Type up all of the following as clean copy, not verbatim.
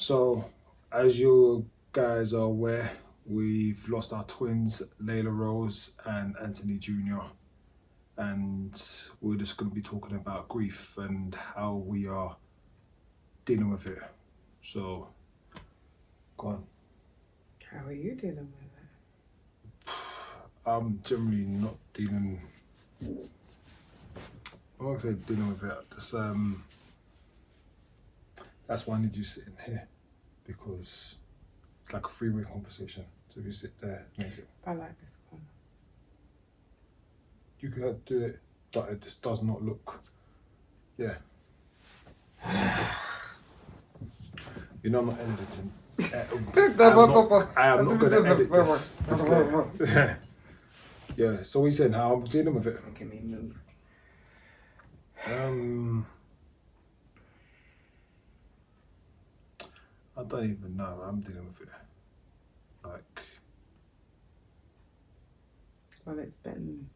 So, as you guys are aware, we've lost our twins, Layla-Rose and Anthony Jr. And we're just going to be talking about grief and how we are dealing with it. So, go on. How are you dealing with it? I'm generally not dealing. I'm not gonna say dealing with it. That's why I need you sitting here, because it's like a three-way conversation. So if you sit there, I like this corner. you could do it, but it just does not look. Yeah. You know I'm not editing. I am not gonna edit this. Just there. Yeah. So we said how I'm dealing with it. Making me move. I don't even know. I'm dealing with it. Like. Well, it's been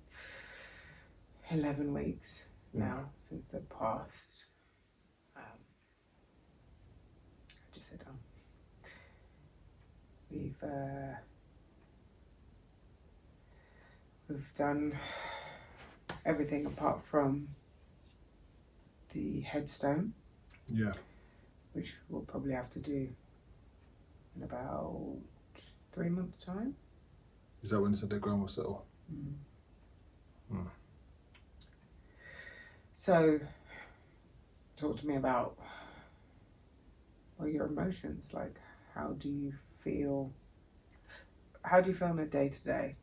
11 weeks now since they passed. I just said, we've done everything apart from the headstone. Yeah. Which we'll probably have to do in about 3 months' time. Is that when they said their ground will settle? So, talk to me about your emotions. Like, how do you feel? How do you feel on a day-to-day?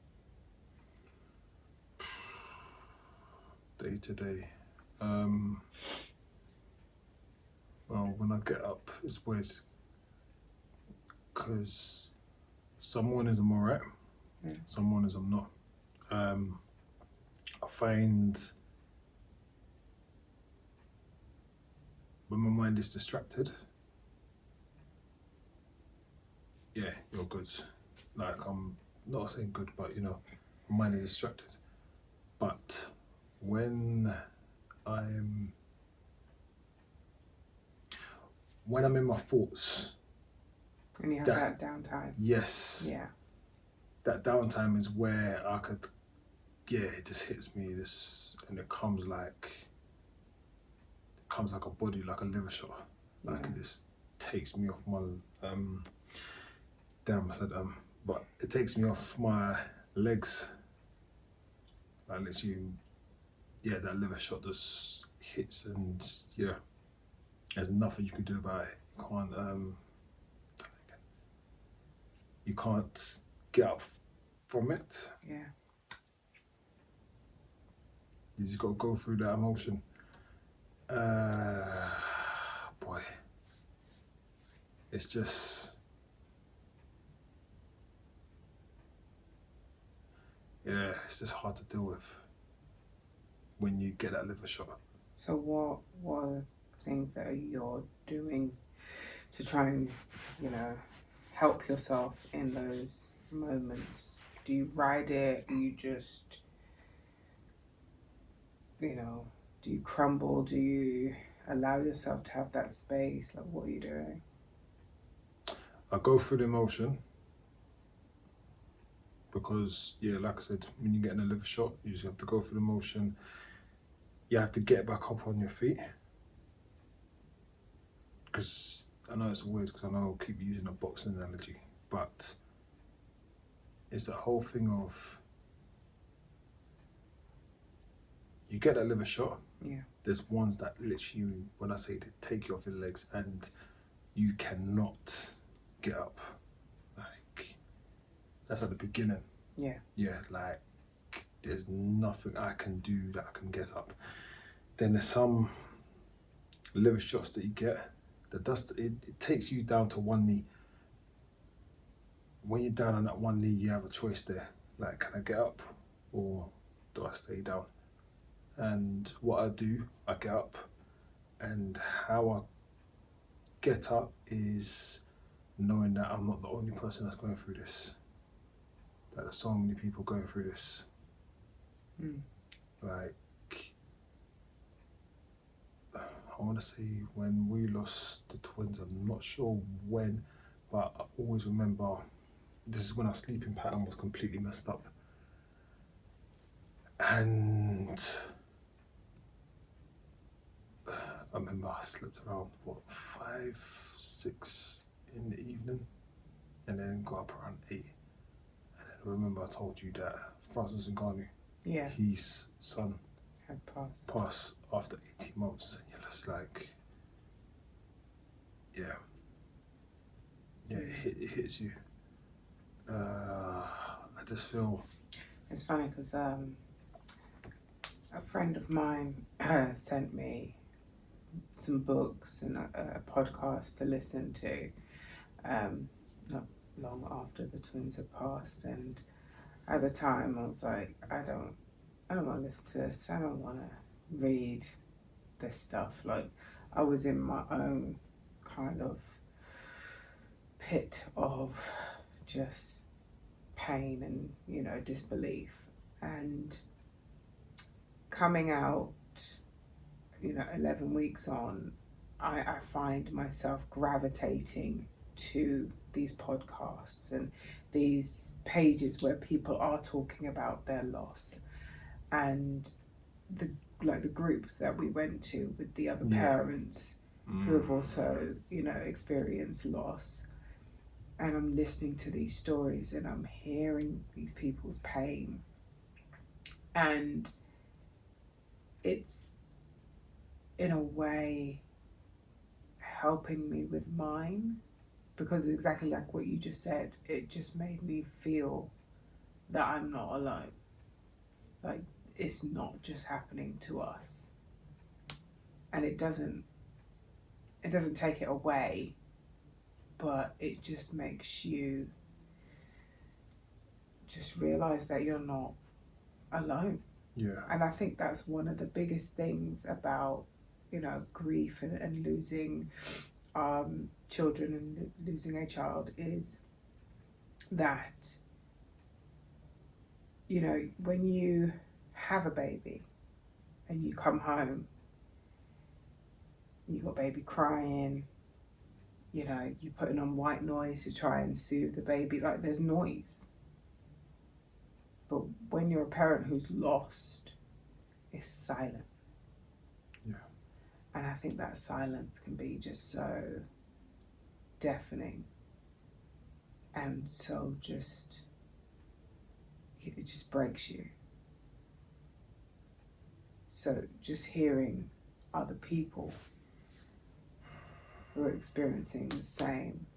Day-to-day. Well, when I get up, it's weird, because some mornings I'm alright, some mornings I'm not. I find when my mind is distracted, yeah, you're good. Like, I'm not saying good, but my mind is distracted. But when I'm in my thoughts, When you have that downtime. Yes. Yeah. That downtime is where I could, it just hits me, and it comes like a body, like a liver shot. Like it just takes me off my, damn, I said but it takes me off my legs. Like literally, that liver shot just hits, and there's nothing you can do about it. You can't get up from it. Yeah. You just got to go through that emotion. Boy, it's just, it's just hard to deal with when you get that liver shot. So what are the things that you're doing to try and, help yourself in those moments? Do you ride it? Do you just, do you crumble? Do you allow yourself to have that space? Like, what are you doing? I go through the emotion, because, like I said, when you're getting a liver shot, you just have to go through the emotion. You have to get back up on your feet. Because I know it's weird, because I know I'll keep using a boxing analogy, but it's that whole thing of, you get that liver shot. Yeah. There's ones that literally, when I say they take you off your legs and you cannot get up. Like, that's at the beginning. Yeah. Yeah, like, there's nothing I can do that I can get up. Then there's some liver shots that you get that it takes you down to one knee. When you're down on that one knee, you have a choice there. Like, can I get up or do I stay down? And what I do, I get up, and how I get up is knowing that I'm not the only person that's going through this. That there's so many people going through this. Like, I want to say when we lost the twins. I'm not sure when, but I always remember this is when our sleeping pattern was completely messed up. And I remember I slept around, 5, 6 in the evening, and then got up around 8. And then remember I told you that Francis Ngannou, Yeah. his son, Had passed after 18 months. And you're just like, it hits you. I just feel... It's funny because a friend of mine sent me some books and a podcast to listen to not long after the twins had passed, and at the time I was like, I don't want to listen to this. I don't want to read this stuff. Like, I was in my own kind of pit of just pain and, you know, disbelief. And coming out, you know, 11 weeks on, I find myself gravitating to these podcasts and these pages where people are talking about their loss, and the group that we went to with the other parents who have also, you know, experienced loss. And I'm listening to these stories and I'm hearing these people's pain, and it's in a way helping me with mine, because exactly like what you just said, it just made me feel that I'm not alone. Like, it's not just happening to us, and it doesn't take it away, but it just makes you just realize that you're not alone. Yeah. And I think that's one of the biggest things about, you know, grief and losing children and losing a child, is that, you know, when you have a baby and you come home, you got baby crying, you know, you're putting on white noise to try and soothe the baby, like there's noise. But when you're a parent who's lost, it's silent. Yeah. And I think that silence can be just so deafening, and so just, it just breaks you. So just hearing other people who are experiencing the same,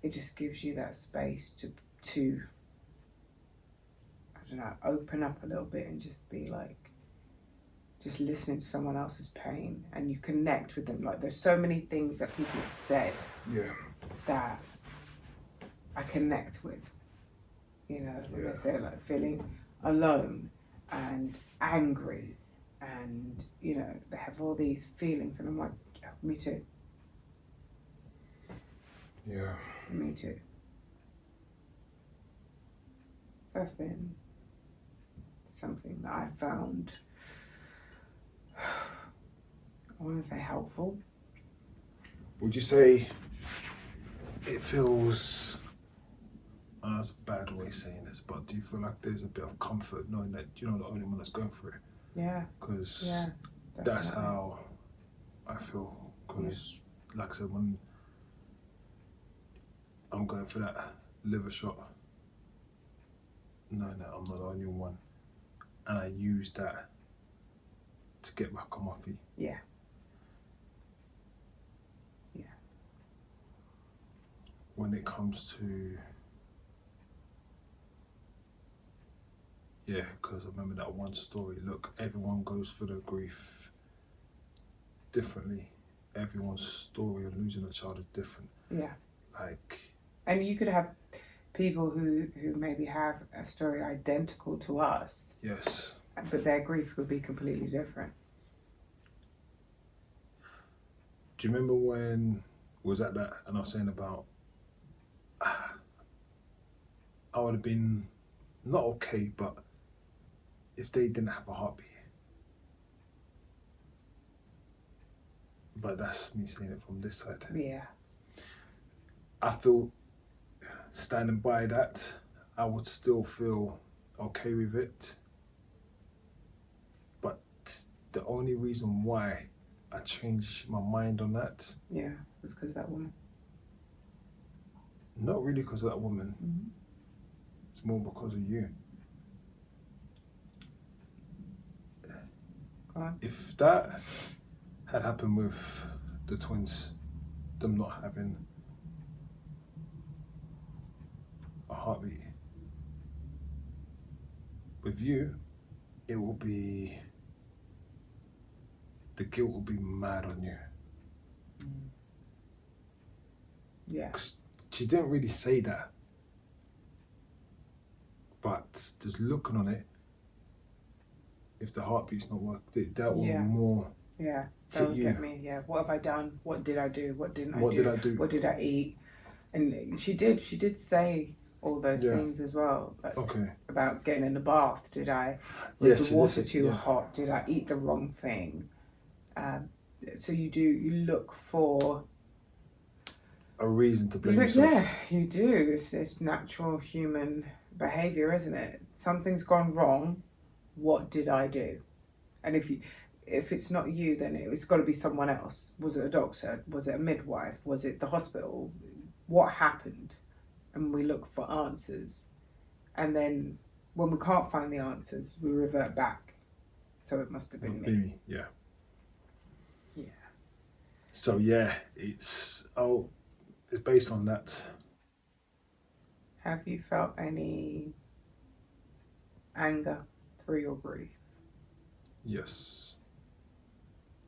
it just gives you that space to I don't know, open up a little bit and just be like, just listening to someone else's pain, and you connect with them. Like, there's so many things that people have said that I connect with, you know, when they say like feeling alone and angry, and, you know, they have all these feelings, and I'm like, yeah, me too. Yeah. Me too. That's been something that I found, I want to say, helpful. Would you say it feels, I know that's a bad way of saying this, but do you feel like there's a bit of comfort knowing that you're not the only one that's going through it? Yeah. Because that's how I feel. Because, like I said, when I'm going for that liver shot, knowing that I'm not the only one, and I use that to get back on my feet. Yeah. When it comes to, because I remember that one story. Look, everyone goes through the grief differently. Everyone's story of losing a child is different. Yeah. Like, and you could have people who maybe have a story identical to us. Yes. But their grief could be completely different. Do you remember when we was at that and I was saying about, I would have been not okay, but if they didn't have a heartbeat. but that's me saying it from this side. Yeah. I feel standing by that, I would still feel okay with it. But the only reason why I changed my mind on that, Yeah. It's because that woman. not really because of that woman, Mm-hmm. it's more because of you. Go on. If that had happened with the twins, them not having a heartbeat, with you, it will be, the guilt will be mad on you. Yeah. Because she didn't really say that, but just looking on it, if the heartbeat's not working, that will Yeah. more Yeah. That hit would you. get me. Yeah. What have I done? What did I do? What didn't I What do? did I do? What did I eat? And she did say all those Yeah. things as well. Like, Okay. about getting in the bath. Was Yes, the she did water say, too yeah. hot? Did I eat the wrong thing? So you look for A reason to blame yourself. Yeah, you do. It's natural human behavior, isn't it? Something's gone wrong. What did I do? And if it's not you, then it's got to be someone else. Was it a doctor? Was it a midwife? Was it the hospital? What happened? And we look for answers. And then when we can't find the answers, we revert back. So it must have been me. Yeah. Yeah. So yeah, it's based on that. Have you felt any anger through your grief? Yes.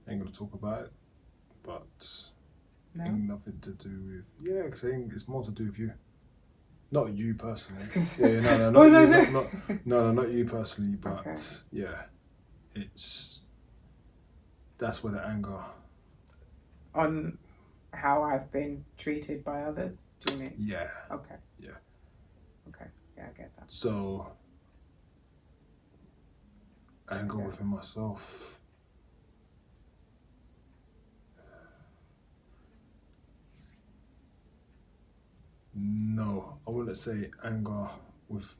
Ain't gonna talk about it, but No? ain't nothing to do with, yeah, because it's more to do with you. Not you personally. Yeah, no, Oh, not no, you, no. no, not you personally, but Okay. yeah, that's where the anger. On how I've been treated by others, do you mean? Yeah. Okay. Yeah. Okay. Yeah, I get that. So, anger Okay. within myself. No, I wouldn't say anger with.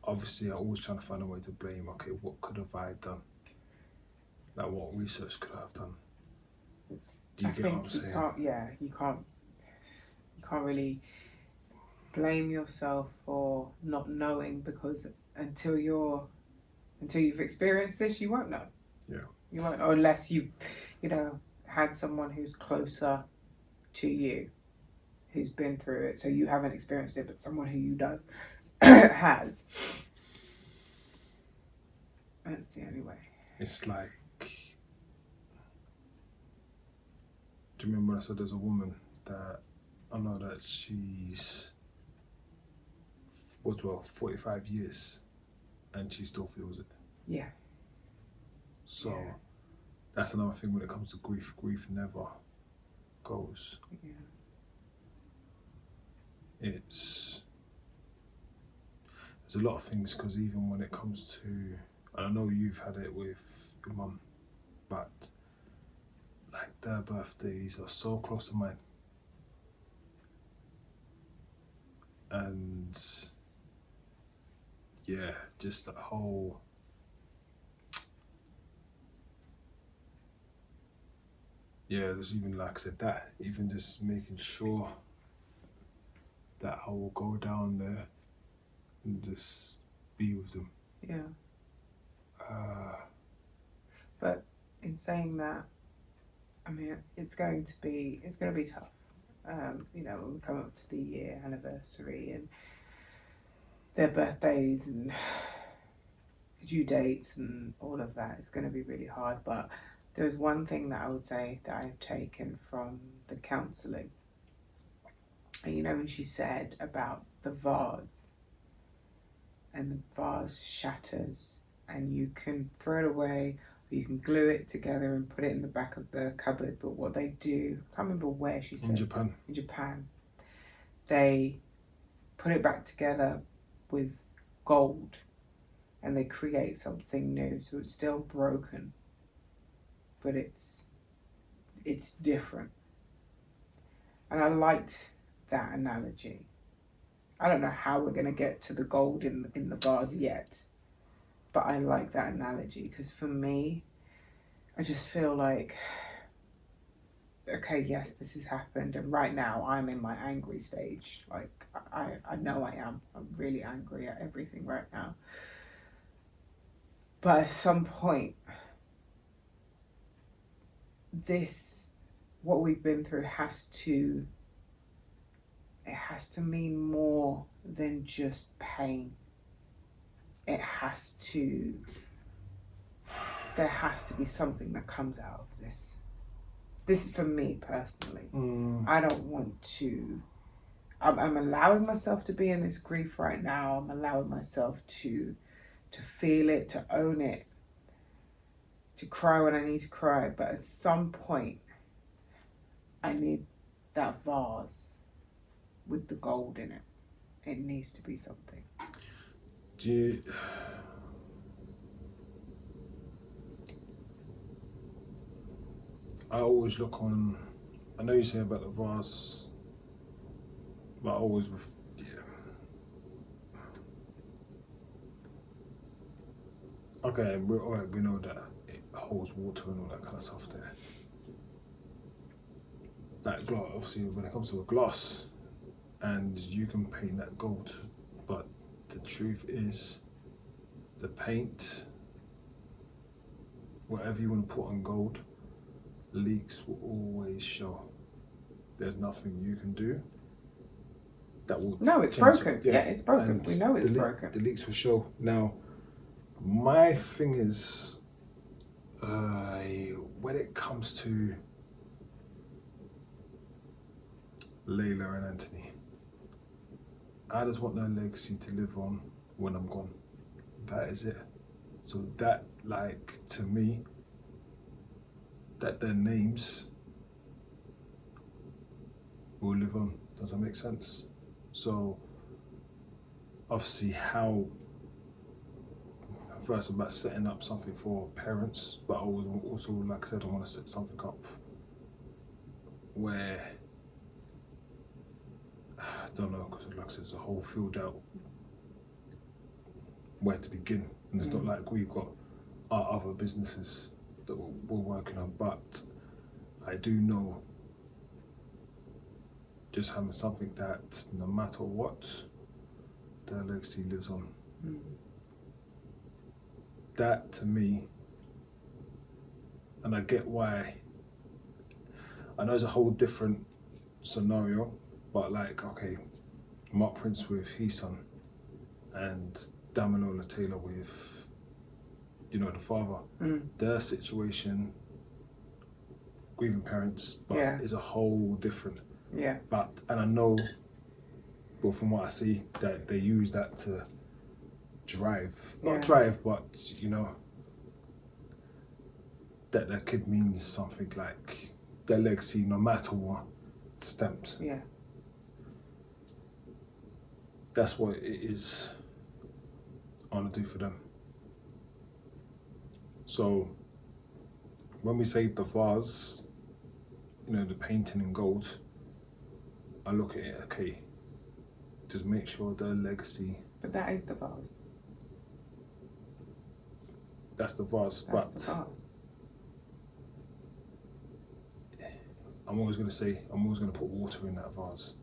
Obviously, I'm always trying to find a way to blame. Okay, what could have I done? Like, what research could I have done? Do you get what I'm saying? You can't really blame yourself for not knowing, because until you've experienced this, you won't know. Yeah. You won't, or unless you had someone who's closer to you, who's been through it. So you haven't experienced it, but someone who you know has. That's the only way. It's like, do you remember when I said there's a woman that I know that she's 45 years and she still feels it? Yeah. So Yeah. that's another thing when it comes to grief. Grief never goes. Yeah. There's a lot of things, because even when it comes to, and I know you've had it with your mum, but like their birthdays are so close to mine. And yeah, just that whole, yeah, there's even, like I said, that even just making sure that I will go down there and just be with them. Yeah. But in saying that, I mean, it's going to be tough. When we come up to the year anniversary and their birthdays and due dates and all of that, it's going to be really hard. But there's one thing that I would say that I've taken from the counselling. And when she said about the vase, and the vase shatters and you can throw it away, or you can glue it together and put it in the back of the cupboard. But what they do, I can't remember where she said. In Japan. They put it back together with gold and they create something new. So it's still broken, but it's it's different. And I liked that analogy. I don't know how we're going to get to the gold in the vase yet, but I like that analogy because for me, I just feel like, okay, yes, this has happened, and right now I'm in my angry stage. Like, I know I am. I'm really angry at everything right now. But at some point, what we've been through has to mean more than just pain. There has to be something that comes out of this. This is for me personally. I don't want to. I'm allowing myself to be in this grief right now. I'm allowing myself to feel it, to own it, to cry when I need to cry. But at some point, I need that vase with the gold in it. It needs to be something. I always look on, I know you say about the vase, but I always, okay, we know that it holds water and all that kind of stuff there. That glass, obviously, when it comes to a glass, and you can paint that gold, but the truth is, the paint, whatever you want to put on gold, leaks will always show. There's nothing you can do that will. No, it's broken. Yeah, it's broken. And we know it's broken. The leaks will show. Now, my thing is, when it comes to Layla and Anthony, I just want their legacy to live on when I'm gone. That is it. So that, like, to me, that their names will live on. Does that make sense? So, obviously, how first about setting up something for parents, but I also, like I said, I want to set something up where, I don't know, because like I said, it's a whole field out where to begin. And it's not like we've got our other businesses that we're working on, but I do know just having something that no matter what, their legacy lives on. That to me, and I get why, I know it's a whole different scenario, but like, okay, Mark Prince with his son and Damanola Taylor with, you know, the father, their situation, grieving parents, but it's a whole different. Yeah. But, and I know, but from what I see, that they use that to drive, not drive, but, you know, that their kid means something, like their legacy, no matter what, stamped. Yeah. That's what it is I want to do for them. So when we say the vase, you know, the painting in gold, I look at it, okay, just make sure their legacy. But that is the vase. That's the vase, but the vase. I'm always going to put water in that vase.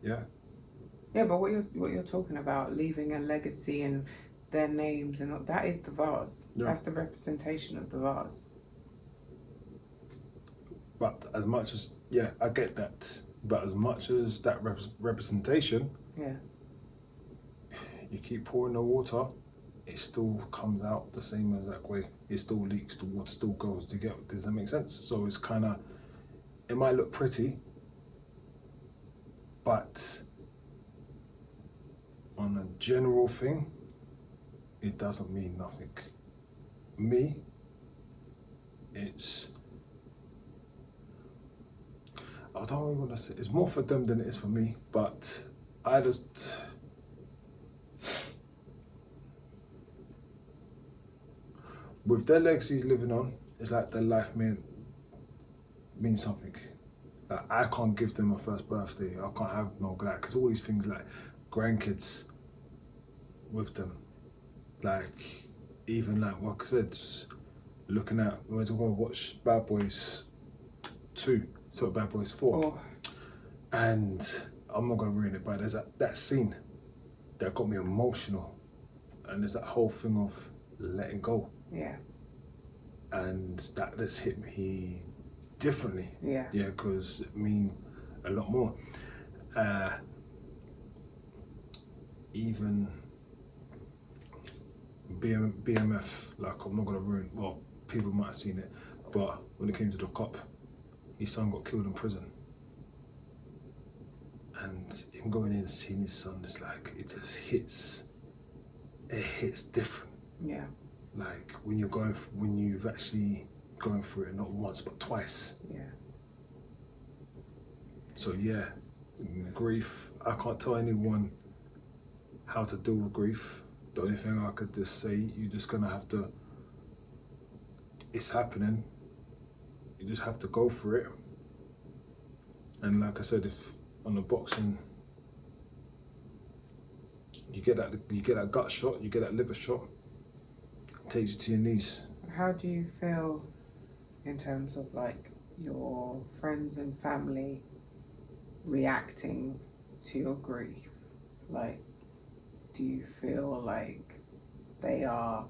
Yeah? Yeah, but what you're talking about, leaving a legacy and their names and all, that is the vase. Yeah. That's the representation of the vase. But as much as, yeah, I get that. But as much as that representation, you keep pouring the water, it still comes out the same as that way. It still leaks, the water still goes. Does that make sense? So it's kind of, it might look pretty, but on a general thing, it doesn't mean nothing. Me, it's, I don't really want to say, it's more for them than it is for me, but I just, with their legacies living on, it's like their life meant means something. Like, I can't give them a first birthday. I can't have no like, because all these things like grandkids with them, like even like what I said, looking at when we're going to watch Bad Boys 2, so Bad Boys 4, Oh, and I'm not gonna ruin it, but there's that scene that got me emotional, and there's that whole thing of letting go, yeah. and that just hit me differently. Yeah. Yeah, because it mean a lot more. Even BMF, like, I'm not gonna ruin. Well, people might have seen it, but when it came to the cop, his son got killed in prison, and him going in and seeing his son, it's like it just hits. It hits different. Yeah. Like when you've actually gone through it not once but twice. Yeah. So yeah, grief. I can't tell anyone how to deal with grief. The only thing I could just say, you're just gonna have to. It's happening. You just have to go for it. And like I said, if on the boxing, you get that gut shot, you get that liver shot, it takes you to your knees. How do you feel in terms of like your friends and family reacting to your grief? Like, do you feel like they are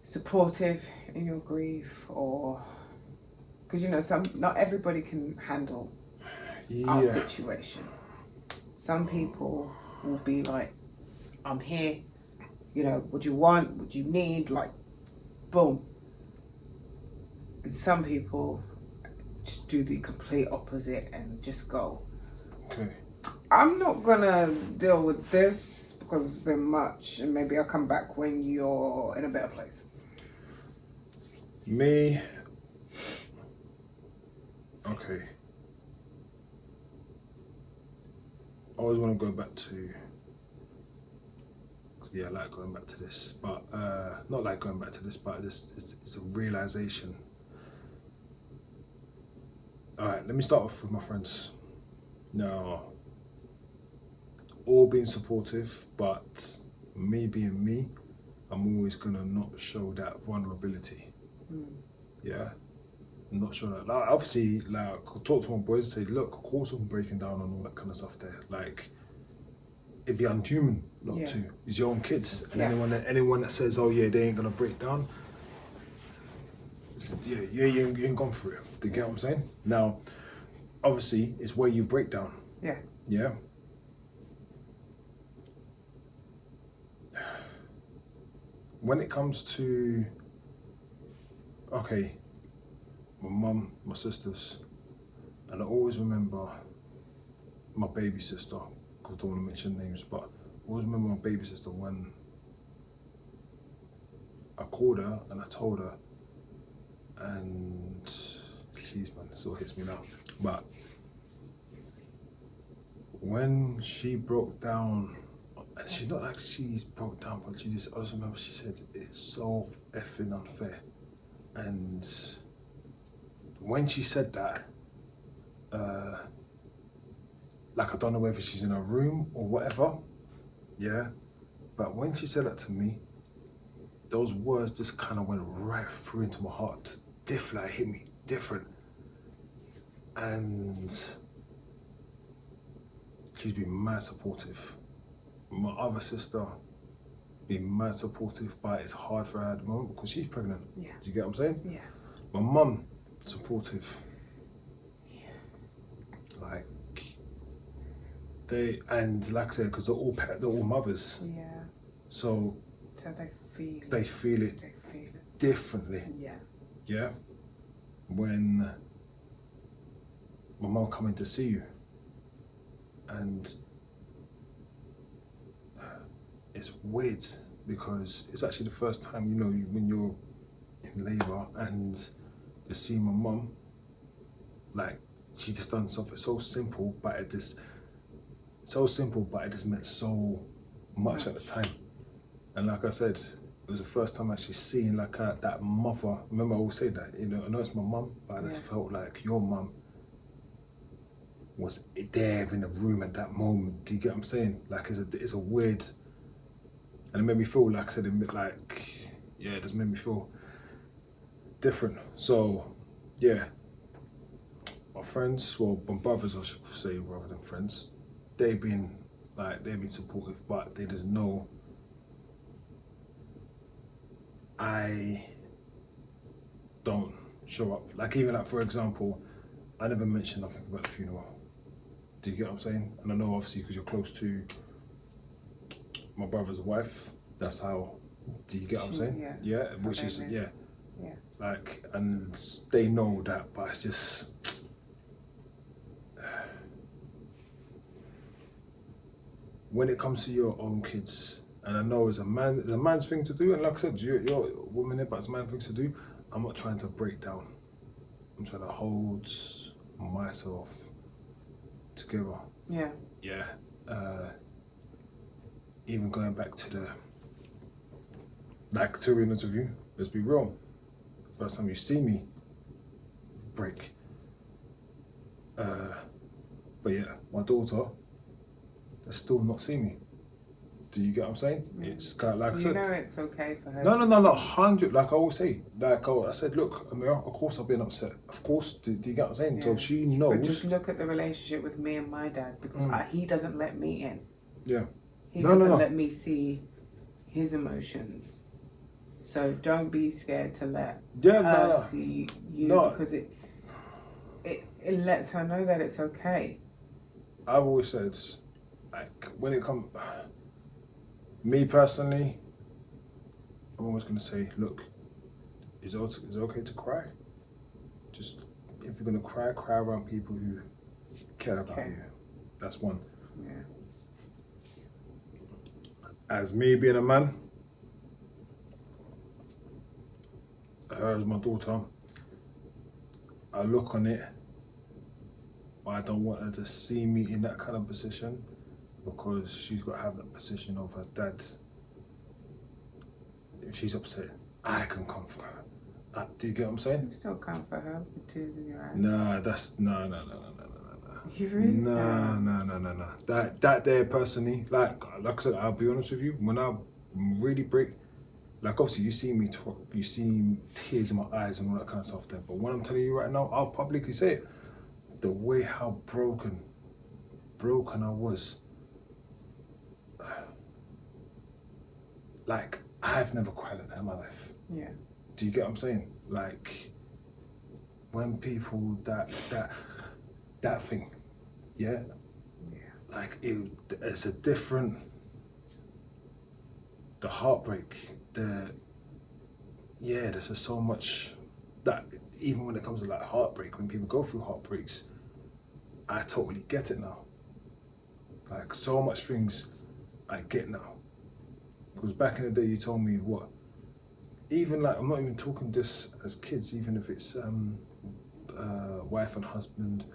supportive in your grief, or because not everybody can handle our situation. Some people will be like, I'm here, what you want, what you need, like, boom. And some people just do the complete opposite and just go. Okay. I'm not gonna deal with this because it's been much, and maybe I'll come back when you're in a better place. Me. Okay. I always want to go back to. Yeah, I like going back to this, but not like going back to this, but it's a realization. All right, let me start off with my friends. Now, all being supportive, but me being me, I'm always gonna not show that vulnerability. Yeah, not sure that. Like, obviously, like, talk to my boys and say, look, of course I'm breaking down on all that kind of stuff there. Like, it'd be unhuman not to. It's your own kids, and anyone that says, oh yeah, they ain't gonna break down. Yeah, you ain't gone through it. Do you get what I'm saying? Now, obviously, it's where you break down. Yeah. Yeah. When it comes to, okay, my mum, my sisters, and I always remember my baby sister, because I don't want to mention names, but I always remember my baby sister when I called her and I told her, and jeez man, it still hits me now, but when she broke down, and she's not like she's broke down, but I just remember she said, it's so effing unfair. And when she said that, like, I don't know whether she's in a room or whatever, yeah, but when she said that to me, those words just kind of went right through into my heart, like, hit me different. And she's been mad supportive. My other sister been mad supportive, but it's hard for her at the moment because she's pregnant. Yeah. Do you get what I'm saying? Yeah. My mum, supportive. Yeah. Like, like I said, because they're all mothers. Yeah. So they feel it. Differently. Yeah. Yeah. When my mum coming to see you, and it's weird because it's actually the first time, when you're in labour and you see my mum, like, she just done something so simple, but it just meant so much at the time. And like I said, it was the first time actually seeing like that mother. Remember, I always say that, you know, I know it's my mum, but I just felt like your mum was there in the room at that moment. Do you get what I'm saying? Like it's a weird, and it made me feel like I said, it just made me feel different. So yeah, my friends, well, my brothers, I should say, rather than friends, they've been supportive, but they just know I don't show up. Like even like for example, I never mentioned nothing about the funeral. Do you get what I'm saying? And I know obviously because you're close to my brother's wife, that's how. Do you get what I'm saying? Yeah. Yeah, which is Yeah. like, and they know that, but it's just when it comes to your own kids, and I know it's a man's thing to do, and like I said, you're a woman, but it's a man's thing to do. I'm not trying to break down. I'm trying to hold myself together. Yeah. Yeah. Even going back to the, like, to be honest with you, let's be real. First time you see me break. But yeah, my daughter, they still not see me. Do you get what I'm saying? It's kind of like I said. You know it's okay for her. No, 100. Like I always say, like I said, look, Amira, of course I've been upset. Of course, do you get what I'm saying? Yeah. So she knows. But just look at the relationship with me and my dad, because he doesn't let me in. Yeah. He doesn't let me see his emotions. So don't be scared to let her see you, because it lets her know that it's okay. I've always said, like, when it comes, me personally, I'm always going to say, look, it's okay to cry. Just, if you're going to cry around people who care about you. That's one. Yeah. As me being a man, her as my daughter, I look on it, but I don't want her to see me in that kind of position, because she's got to have that position of her dad. If she's upset, I can comfort her. Do you get what I'm saying? You can still comfort her with tears in your eyes. Nah, that's no. You really? No. That there personally, like I said, I'll be honest with you. When I really break, like obviously you see me talk, you see tears in my eyes and all that kind of stuff there. But when I'm telling you right now, I'll publicly say it. The way how broken I was. Like I've never cried like that in my life. Yeah. Do you get what I'm saying? Like when people that thing, yeah. Like it's a different. The heartbreak, there's just so much that even when it comes to like heartbreak, when people go through heartbreaks, I totally get it now. Like so much things I get now. Because back in the day you told me what, even like, I'm not even talking this as kids, even if it's wife and husband,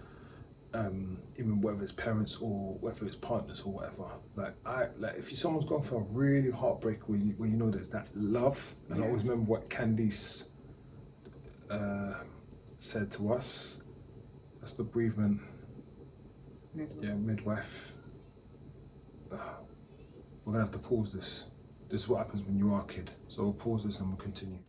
even whether it's parents or whether it's partners or whatever. Like if someone's gone through a really heartbreak where you know there's that love, and I always remember what Candice said to us. That's the bereavement. Midwife. We're gonna have to pause this. This is what happens when you are a kid. So we'll pause this and we'll continue.